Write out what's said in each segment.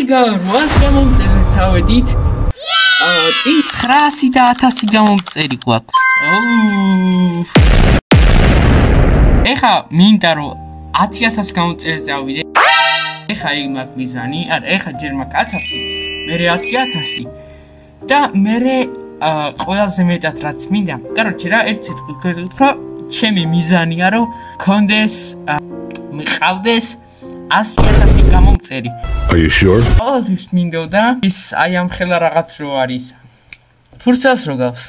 ეგა 800 გამომწერზე წავედით. წინ 900 და 1000 გამომწერი გვაქვს. ეხა მინდა რომ 10000 გამომწერზე ავიდე. ეხა იქ მაქვს მიზანი, არა, ეხა ჯერ მაქვს 1000, მერე 10000 და მერე ყველაზე მეტად რაც მინდა. კაროჩე რა, ერთ სიტყვით გეტყვით, ჩემი მიზანია რომ კონდეს მიყავდეს 100000 გამომწერი. Are you sure? ყოველთვის მინდოდა ის აი ამ ხელა რაღაც რო არის. ფურცელს რო გავს.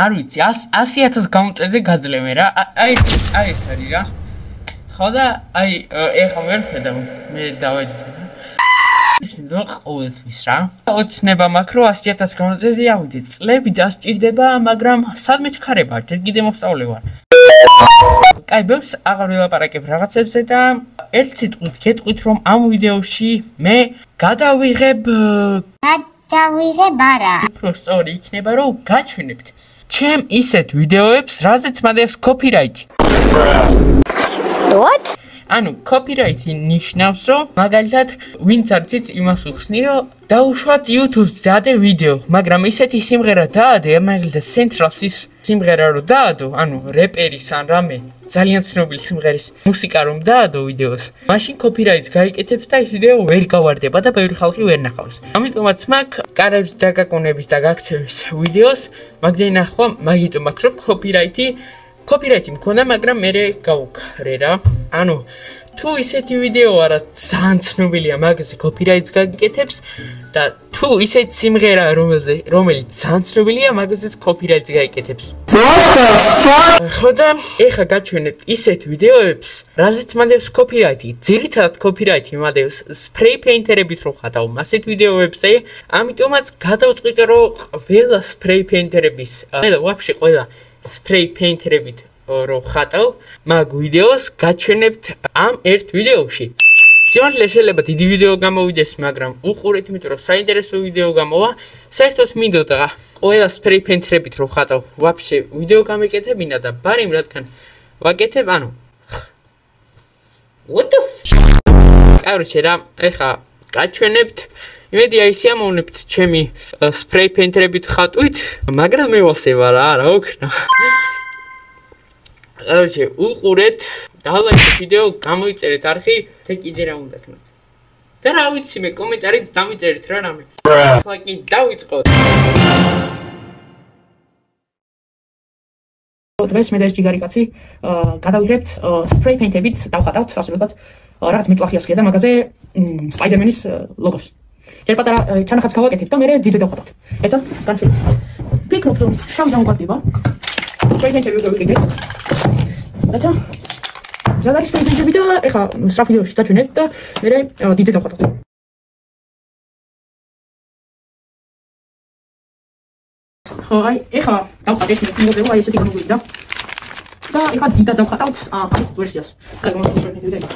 არ ვიცი, 100000 გამომწერზე გაძლევე რა. აი ეს არის რა. ხო და აი ეხლა ვერ ხედავ, მე დავედით. ის მინდოდა ყოველთვის რა. ოცნება მაქვს რომ 100000 გამომწერზე ავიდე. წლები დასჭირდება, მაგრამ სადმე ჩქარება, ჯერ კიდე მოსწავლე ვარ. კაი, ბევრს აღარ ვილაპარაკებ რაღაცებზე და ერთ სიტყვით გეტყვით რომ ამ ვიდეოში მე გადავიღებ არა. უფრო სწორი იქნება რომ გაჩვენებთ ჩემ ისეთ ვიდეოებს, რაზეც მანდ აქვს copyright. What? ანუ copyright-ი ნიშნავს რომ მაგალითად ვინც არცით იმას უხსნი რომ დაუშვათ YouTube-ს დაადე ვიდეო, მაგრამ ისეთი სიმღერა დაადე, მაგალითად Central-ის სიმღერა რომ დაადო, ანუ რეპერის ან რამე ძალიან ცნობილი სიმღერის მუსიკა რომ დაადო ვიდეოს, მაშინ copyright-ს გაიკეთებს და ის ვიდეო ვერ გავარდება და ბევრი ხალხი ვერ ნახავს. ამიტომაც მაქვს კარების დაგაკონების და გაქცევის ვიდეოს, მაგდენი ნახვა, მაგიტომ მაქვს რომ copyright-ი მქონდა, მაგრამ მე გავუქრე რა. ანუ თუ ისეთი ვიდეოა რა ძალიან ცნობილია, მაგაზე copyright-ს გაგიკეთებს და თუ ისეთი სიმღერა რომელიც ძალიან ცნობილია, მაგაზეც copyright-ს გაიკეთებს. What the fuck? ხო და ეხა გაჩვენებთ ისეთ ვიდეოებს, რაზეც მანდ აქვს copyright-ი. ძირითადად copyright-ი მანდ აქვს spray painter-ებით რო ხატავ ასეთ ვიდეოებზე, ამიტომაც გადავწყვიტე რომ ყველა spray painter-ების, და ვაფშე ყველა spray painter-ებით რო ხატავ მაგ ვიდეოს გაჩვენებთ ამ ერთ ვიდეოში. სიმართლე შეიძლება დიდი ვიდეო გამოვიდეს, მაგრამ უყურეთ, იმიტომ რომ საინტერესო ვიდეო გამოვა. საერთოდ მინდოდა ყველა spray painter-ებით რო ხატავ ვაფშე ვიდეო გამეკეთებინა და ბარიმ რადგან ვაკეთებ, ანუ what the კაროჩე რა, ეხა გაჩვენებთ. იმედია ისიამოვნებთ ჩემი spray painter-ებით ხატვით, მაგრამ მე ვასევა რა ოქნა. კაროჩე უყურეთ, დალაიქეთ ვიდეო, გამოიწერეთ არხი, და კიდე რა უნდა თქვათ. და რა ვიცი მე კომენტარით დამიწერეთ რა რამე. ხო კი დავიწყოთ. დღეს მე და ეს ჯიგარი კაცი გადავიღებთ spray paint-ებით დავხატავთ, ასე ვთქვათ, რაღაც მეტლახიას ხია და მაგაზე Spider-Man-ის ლოგოს. ჯერ პატარა ჩანახაც გავაკეთებ და მე დიდზე დავხატავთ. ეცა, განშილ. ფიქრობ რომ შავი დამოუკიდება. spray paint-ები გავიყიდეთ. ეცა ზაგარის spray paint-ები და ეხა სწრაფ ვიდეოში დაჩვენებთ და მე დიდზე დავხატავთ. ხო, აი, ეხლა დავხატეთ მე ვიდეო, აი ესეთი გამოგვიდა. და ეხლა დიდად დავხატავთ ამის ვერსიას. კაი, მომწონს ვიდეო.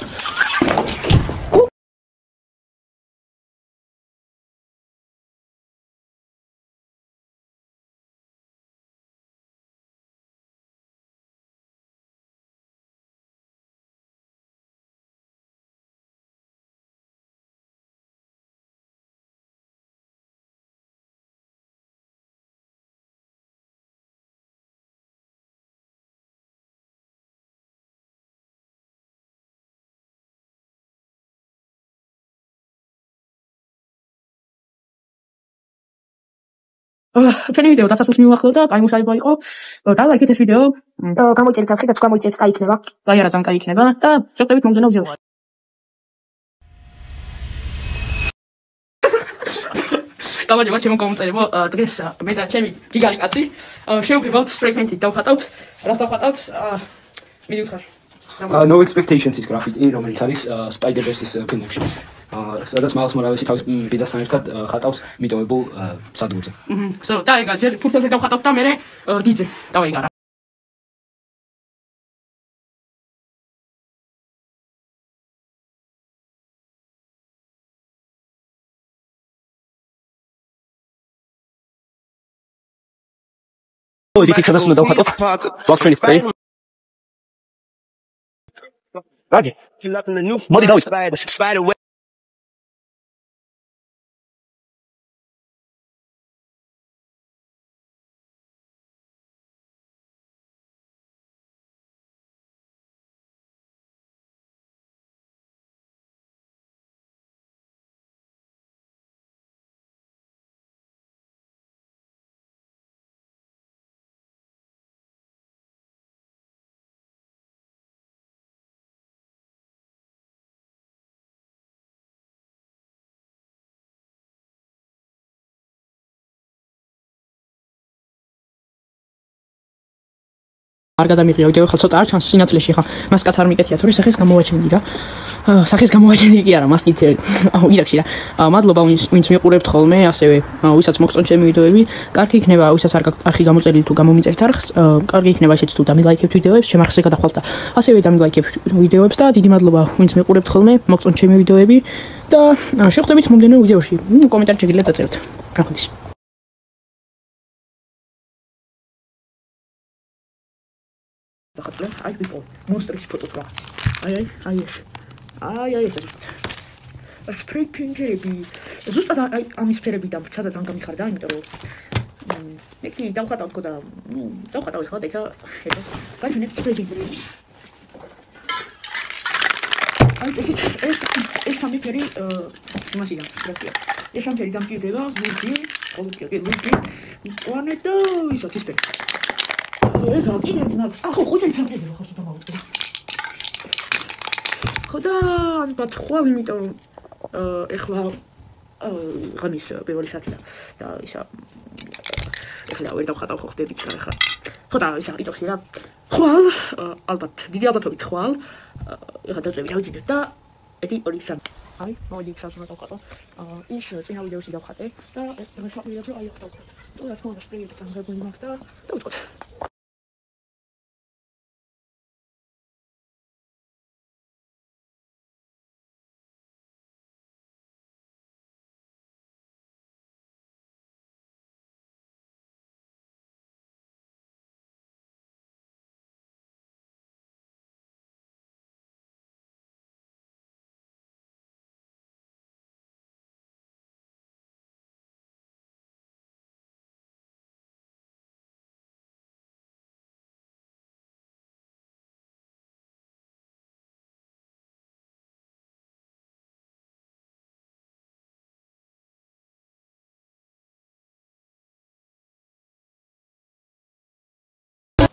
ჩვენი ვიდეო დასასრულს მივუახლოვ და კაი მუშაობა იყო. დალაიქეთ ეს ვიდეო. გამოიწერეთ არხი და თუ გამოიწერეთ, კაი იქნება. კაი არა, ძალიან კაი იქნება და შევხვდებით მომდევნო ვიდეოში. გამარჯობა ჩემო კომენტარებო, დღეს მე და ჩემი ჯიგარი კაცი შევხვდებით spray paint-ით დავხატავთ. რას დავხატავთ? მიდი ვთხარ. No expectations is graffiti, რომელიც არის Spider-Verse-ის ფილმებში. სადაც მაილს მორალესი თავის ბიძასთან ერთად ხატავს მიტოვებულ სადგურზე. So, და ეგა ჯერ ფურცელზე დავხატავთ და მერე დიდზე დავაიგარა. ოდით იქ სადაც უნდა დავხატოთ. ვაქციონის სპრეი. Roger. მოდი დავიწყო. არ გადამიღია ვიდეო ხალხო ცოტა არ ჩანს სინათლეში ხა მას კაც არ მიკეთია თორე სახეს გამოვაჩენდი რა სახეს გამოვაჩენდი კი არა მასკით ვიდაქში რა მადლობა ვინც მიყურებთ ხოლმე ასევე ვისაც მოგწონთ ჩემი ვიდეოები კარგი იქნება ვისაც არ გაქვთ არხი გამოწერილი თუ გამომიწერთ არხს კარგი იქნება ისიც თუ დამილაიქებთ ვიდეოებს ჩემ არხზე გადახვალთ და ასევე დამილაიქებთ ვიდეოებს და დიდი მადლობა ვინც მიყურებთ ხოლმე მოგწონთ ჩემი ვიდეოები და შევხვდებით მომდევნო ვიდეოში კომენტარი შეგიძლიათ დაწეროთ ნახვამდის აი ვიყო მონსტრის ფოტოს რა აი ეს სპრეი პინკერები ზუსტად აი ამის ფერები დამრჩა და ძალიან გამიხარდა იმიტომ რომ მე კი დავხატავ თქო და დავხატავ ხო და ეხა გაჩვენებ სპრეი პინკერები აი ეს სამი ფერი იმაშიდან ეს სამი ფერი დამჭირდება ლუგი ყოველთვის ლუგი ვანე და ისაც ის ფერი ეს აღიძენ ნავს. ახო ხუთი სამხედრო ხო შეგამოვიდა. ხოდა ანტათ ხვალ იმიტომ ეხლა ღამის პირველი საათია და ისა ეხლა ვერ დავხატავ ხო ხდებით რა ეხლა. ხოდა ისა იტოქსი რა. ხვალ ალბათ დიდი ალბათობით ხვალ ეხლა დაწევით ავიძინოთ და 1 2 3 აი მოდი ხასუნა დავხატო. ის წინა ვიდეოში დავხატე და ეხლა ვიდეო აი ახლა. თუ რა თქმა უნდა სპრეი წამღებული მაქვს და დავიწყოთ.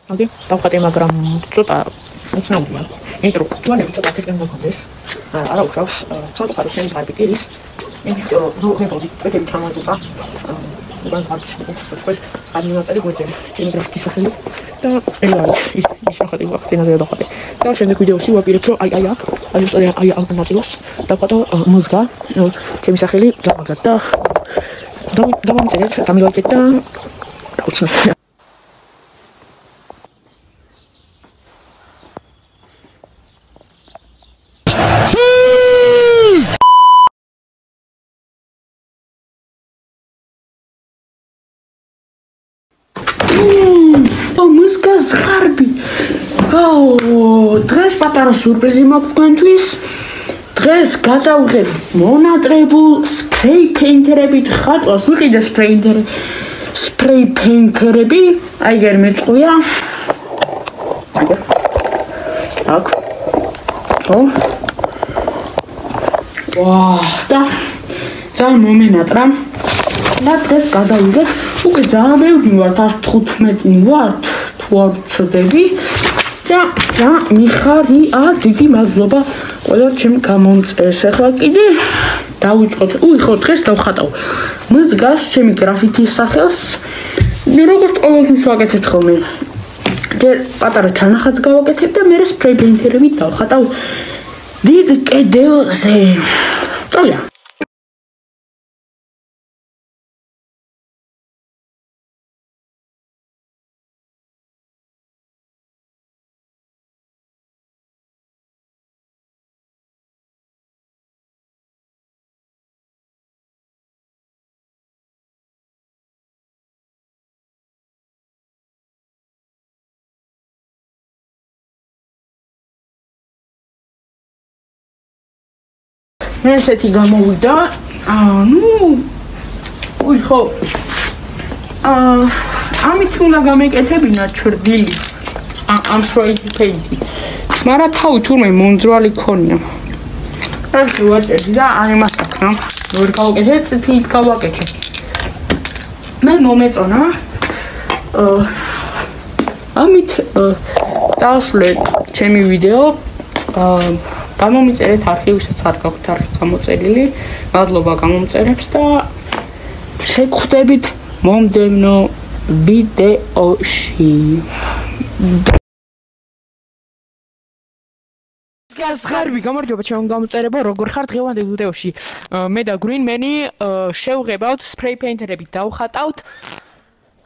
Adi, დავხატე, მაგრამ ცოტა უცნაურია. იმიტომ რომ თვალები ცოტა აკეთებ მოგონდეს. არა უხავს, ცოტა ხარ შენ ზარბი ის. იმიტომ რომ ნუ ხებოდი, პეთები ჩამოდუყა. უკან ხარში შეხვეს, წარმატებული გვეძები. ჩემი გრაფიკის სახელი და ეს სახელი ვახტენაზე დავხატე. და შემდეგ ვიდეოში ვაპირებ რომ აი ამ ნაწილს დავხატო მუსიკა, ჩემი სახელი დავხატე და დავამწერეთ, დამილაიქეთ და რა უცნაური მუსიკას ხარბი. დღეს პატარა სურპრიზი მაქვს თქვენთვის. დღეს გადავღებ მონატრებულ სპრეი პეინტერებით ხატვას. ვიყიდე სპრეი პეინტერები. აი გერ მეწყვია. აქ. და ძალიან მომენატრა. და დღეს გადავიღებ უკვე ძალიან ბევრი ვართ 115 ვართ თუ არ ვწდები და მიხარია დიდი მადლობა ყველა ჩემ გამომწერს ახლა კიდე დავიწყოთ ხო დღეს დავხატავ მუსიკას ჩემი გრაფიკის სახელს როგორც ყოველთვის ვაკეთებ ხოლმე და პატარა თანახაც გავაკეთებ და მე სპრეი პეინტერებით დავხატავ დიდ კედელზე წავია ესეთი გამოვიდა. უი ხო. ამით უნდა გამეკეთებინა ჩრდილი. ამ სროითი პეინტი. მაგრამ თავი თურმე მომძრალი ქონია. ეს ვაჭერდი და არ იმასაკნა. ვერ გავაკეთე, წითლით გავაკეთე. მე მომეწონა ამით დავსვლე ჩემი ვიდეო გამომიწერეთ არქივისაც არ გაქვთ არხი გამოწერილი მადლობა გამომწერებს და შეგხვდებით მომდევნო ვიდეოში გასხარბი გამარჯობა ჩემო გამოწერებო როგორ ხარ დღევანდელ ვიდეოში მე და გრინმენი შევღებავთ სპრეი პეინტერებით დავხატავთ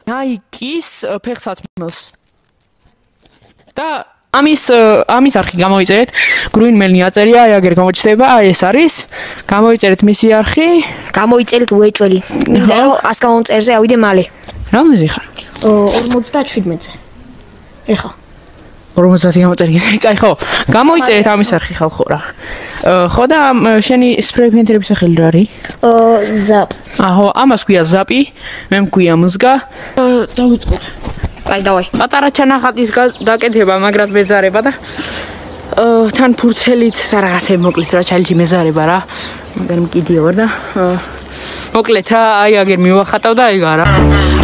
Nike-ის ფეხსაცმელს და ამის არხი გამოიწერეთ გრინმენი აწერია აი აგერ გამოჩნდება აი ეს არის გამოიწერეთ მისი არხი გამოიწერეთ უეჭველი მინდა რომ 100 გამომწერზე ავიდე მალე რამდენზე ხარ 57-ზე ეხა 50 გამოწერია კაი ხო გამოიწერეთ ამის არხი ხალხო რა ხო და შენი სპრეი პეინტერების სახელი რა არის ზაპ აჰო ამას ქვია ზაპი მე მქვია მუსგა დავიწყოთ აი დავაი პატარა ჩანახატის დაკეთება მაგრად მეზარება და თან ფურცელიც და რაღაცები მოკლედ რა ჩალიჩი მეზარება რა მაგრამ კიდე ვარ და მოკლედ რა აი აგერ მივახატავ და ეგ არა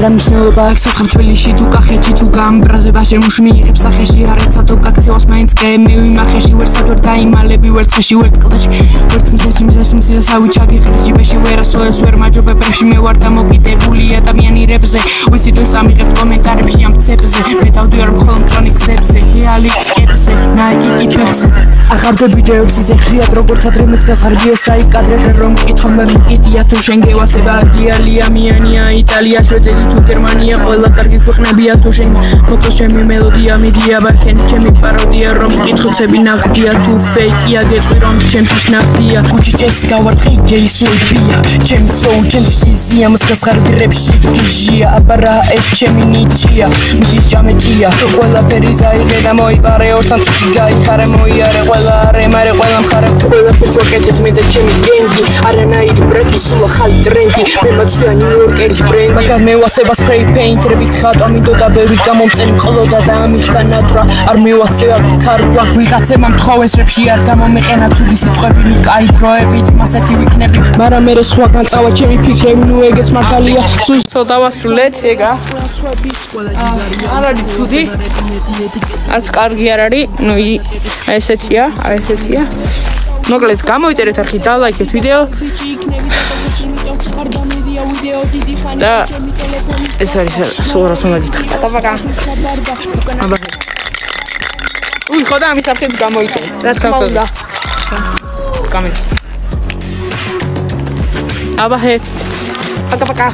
და მისნობა აქ თბილისში თუ კახეთში თუ გამბრაზება შემუშმი იღებს სახეშიარეცა თუ კაქცევას მაინც გემი ვიმახეში ვერსად ვერ დაიმალები ვერც ხეში ვერც კლდეში ვერც მისესუმსირა სავი ჩაგიხრი ბეში ვერასოეს ვერ მაჯობებებში მე ვარ დამოკიდებული ადამიანირებზე ვიცით ეს ამიღებთ კომენტარებში ამ ცებზე მე დავდივარ მხოლოდ მწონი გზებზე რეალი კეპზე ნაიკი ფეხზე ახარჯე ვიდეოებში ზეხრიათ როგორც ადრემეს გასხარბია საი კადრები რომ მკითხო მე მკიდია თუ შენ გევასება დიალია მიანია იტალია შვედეთი თუ გერმანია ყველა კარგი ქვეყნებია თუ შენ მოწოს ჩემი მელოდია მიდია ბაქენი ჩემი პაროდია რომ მკითხოცები ნახდია თუ ფეიკია გეტყვი რომ ჩემთვის ნახდია გუჩი წესი გავარტყი გეისლებია ჩემი ფლოუ ჩემთვის იზია მას გასხარბირებში გიჟია აბარა ეს ჩემი ნიჭია მიჯამეჭია ყველაფერი ზაიღე და მოიპარე ორთან წუთში გაიხარე მოიარე ყველა არემარე ყველა მხარე ყველაფერს ვაკეთებ მე და ჩემი გენგი არანაირი ბრეკი სულ ახალი ტრენდი მე მაცვია ნიუ-იორკერის ბრენდი მაგარ მევასება სპრეი პეინტერებით ხატვა მინდოდა ბევრი გამომწერი მყოლოდა და ამიხდა ნატრა არ მევასება თარგვა ვიღაცებმა მთხოვეს რეფში არ დამომეყენა ცუდი სიტყვები ნუ კაი დროებით მასეთი ვიქნები მაგრამ მე სხვაგან წავა ჩემი ფიქრები ნუ ეგეც მართალია სულ დავასრულეთ ეგა არ არის ცუდი არც კარგი არ არის ნუ ესეთია მოკლედ გამოიწერეთ არხი და ლაიქეთ ვიდეო და ეს არის სულ რაც უნდა გითხრა პაკა უი ხო და ამის არხებს გამოიწერეთ რა თქმა უნდა კამერა აბაჰე პაკა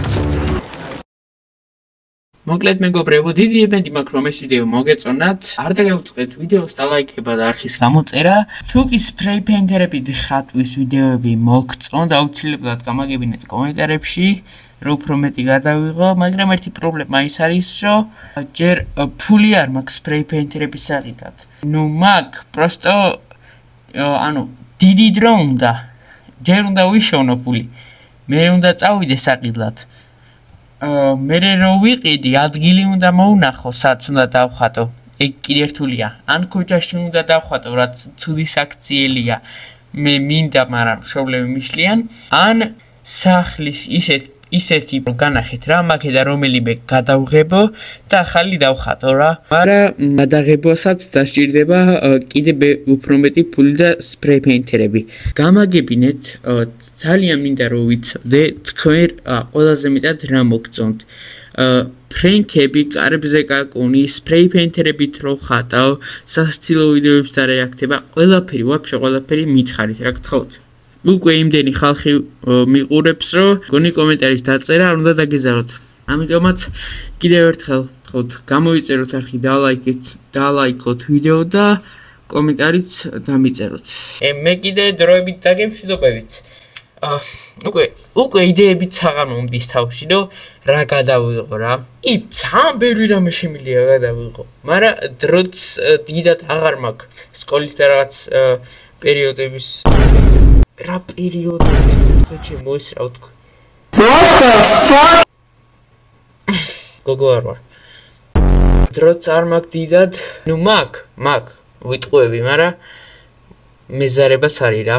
მოკლედ მეგობრებო დიდი ებენდი მაქვს რომ ეს ვიდეო მოგეწონათ არ დაგეუწყეთ ვიდეოს დალაიქება და არხის გამოწერა თუ კი სპრეი პეინტერებით ხატვის ვიდეოები მოგწონთ აუცილებლად გამაგებინეთ კომენტარებში რომ უფრო მეტი გადავიღო მაგრამ ერთი პრობლემა ის არის რომ ჯერ ფული არ მაქვს სპრეი პეინტერების საღითად ნუ მაქვს პროსტო ანუ დიდი დრო უნდა ჯერ უნდა ვიშოვნო ფული მე უნდა წავიდე საყიდლად მე რო ვიყიდი ადგილი უნდა მოუნახო სადაც უნდა დავხატო ეგ კიდე რთულია ან ქუჩაში უნდა დავხატო რაც ცუდი საქციელია მე მინდა მაგრამ მშობლები მიშლიან ან სახლის ისეთი განახეთ რა მაქედა რომელიმე გადავღებო და ახალი დავხატო რა მაგრამ გადაღებასაც დასჭირდება კიდე უფრო მეტი ფული და სპრეი პეინტერები გამაგებინეთ ძალიან მინდა რომ ვიცოდე თქვენ ყველაზე მეტად რა მოგწონთ ფრენკები კარებზე კაკუნი სპრეი პეინტერებით რო ხატავ სასაცილო ვიდეოებს და რეაქტება ყველაფერი ვაფშე ყველაფერი მითხარით რა გთხოვთ უკვე იმდენი ხალხი მიყურებს რომ გონი კომენტარის დაწერა არ უნდა დაგეზაროთ ამიტომაც კიდევ ერთხელ გთხოვთ გამოიწეროთ არხი დალაიქოთ ვიდეო და კომენტარიც დამიწეროთ მე კიდე დროებით დაგემშვიდობებით უკვე იდეებიც აღარ მომდის თავში რომ რა გადავიღო რა ძალიან ბევრი რამე შემიძლია გადავიღო მაგრამ დროც დიდად აღარ მაქვს სკოლის და რაღაც პერიოდების რა პერიოდი ჩემოის რა ვთქვი. What the fuck? გოგო არ ვარ. დროც არ მაქვს დიდად. ნუ მაქვს ვიტყვები, მაგრამ მეზარებაც არის რა.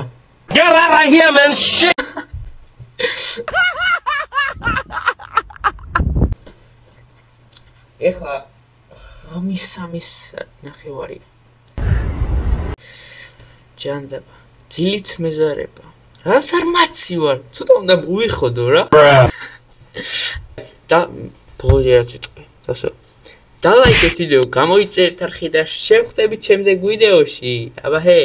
Get out of here, man. Shit. ეხლა ამის ნახევარი. ჯანდაბა. ძილით მეზარება. რას არ მაცი ვარ? ცოტა უნდა უიხოდო რა. და ბოლოს იტყვი. დასო. და ლაიქეთ ვიდეო, გამოიწერთ არხი და შევხვდებით შემდეგ ვიდეოში. აბა ჰე.